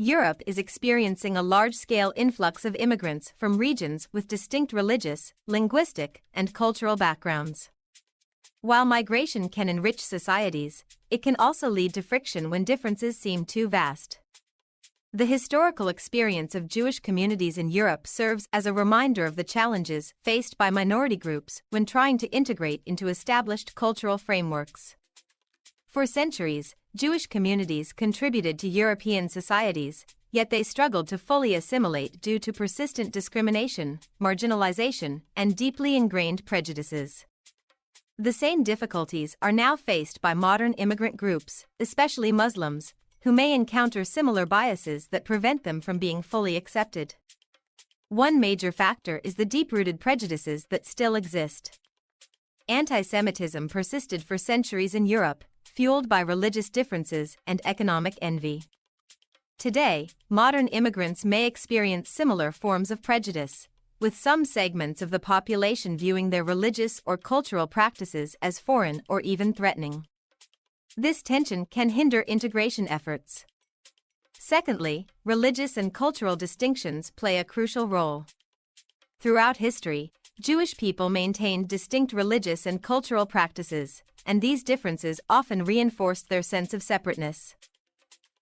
Europe is experiencing a large-scale influx of immigrants from regions with distinct religious, linguistic, and cultural backgrounds. While migration can enrich societies, it can also lead to friction when differences seem too vast. The historical experience of Jewish communities in Europe serves as a reminder of the challenges faced by minority groups when trying to integrate into established cultural frameworks. For centuries, Jewish communities contributed to European societies, yet they struggled to fully assimilate due to persistent discrimination, marginalization, and deeply ingrained prejudices. The same difficulties are now faced by modern immigrant groups, especially Muslims, who may encounter similar biases that prevent them from being fully accepted. One major factor is the deep-rooted prejudices that still exist. Anti-Semitism persisted for centuries in Europe, fueled by religious differences and economic envy. Today, modern immigrants may experience similar forms of prejudice, with some segments of the population viewing their religious or cultural practices as foreign or even threatening. This tension can hinder integration efforts. Secondly, religious and cultural distinctions play a crucial role. Throughout history, Jewish people maintained distinct religious and cultural practices, and these differences often reinforced their sense of separateness.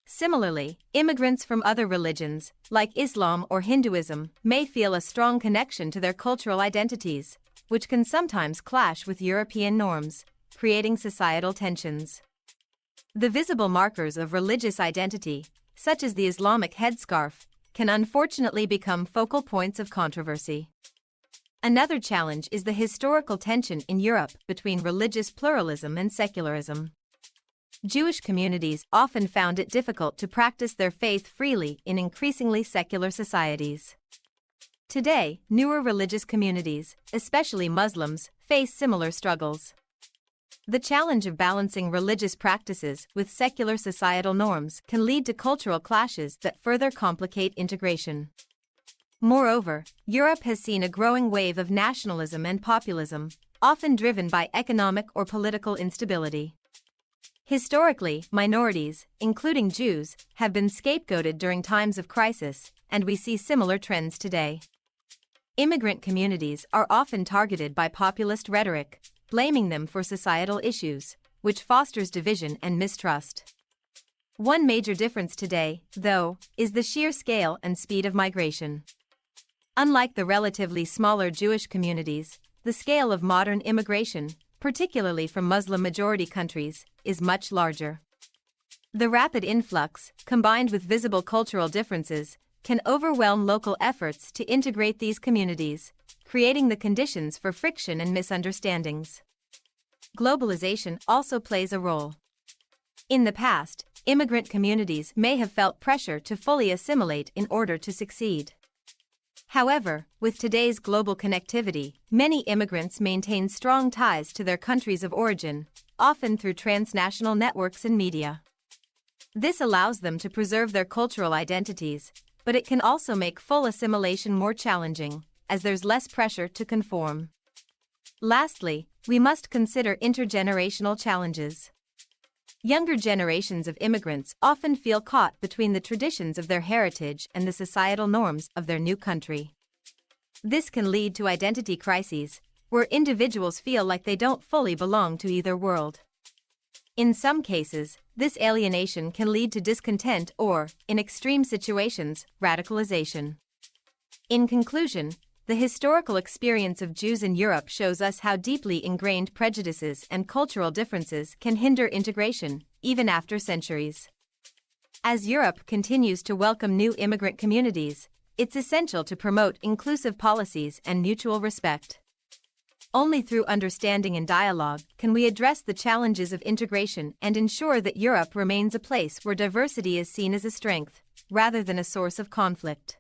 Similarly, immigrants from other religions, like Islam or Hinduism, may feel a strong connection to their cultural identities, which can sometimes clash with European norms, creating societal tensions. The visible markers of religious identity, such as the Islamic headscarf, can unfortunately become focal points of controversy. Another challenge is the historical tension in Europe between religious pluralism and secularism. Jewish communities often found it difficult to practice their faith freely in increasingly secular societies. Today, newer religious communities, especially Muslims, face similar struggles. The challenge of balancing religious practices with secular societal norms can lead to cultural clashes that further complicate integration. Moreover, Europe has seen a growing wave of nationalism and populism, often driven by economic or political instability. Historically, minorities, including Jews, have been scapegoated during times of crisis, and we see similar trends today. Immigrant communities are often targeted by populist rhetoric, blaming them for societal issues, which fosters division and mistrust. One major difference today, though, is the sheer scale and speed of migration. Unlike the relatively smaller Jewish communities, the scale of modern immigration, particularly from Muslim-majority countries, is much larger. The rapid influx, combined with visible cultural differences, can overwhelm local efforts to integrate these communities, creating the conditions for friction and misunderstandings. Globalization also plays a role. In the past, immigrant communities may have felt pressure to fully assimilate in order to succeed. However, with today's global connectivity, many immigrants maintain strong ties to their countries of origin, often through transnational networks and media. This allows them to preserve their cultural identities, but it can also make full assimilation more challenging, as there's less pressure to conform. Lastly, we must consider intergenerational challenges. Younger generations of immigrants often feel caught between the traditions of their heritage and the societal norms of their new country. This can lead to identity crises, where individuals feel like they don't fully belong to either world. In some cases, this alienation can lead to discontent or, in extreme situations, radicalization. In conclusion, the historical experience of Jews in Europe shows us how deeply ingrained prejudices and cultural differences can hinder integration, even after centuries. As Europe continues to welcome new immigrant communities, it's essential to promote inclusive policies and mutual respect. Only through understanding and dialogue can we address the challenges of integration and ensure that Europe remains a place where diversity is seen as a strength, rather than a source of conflict.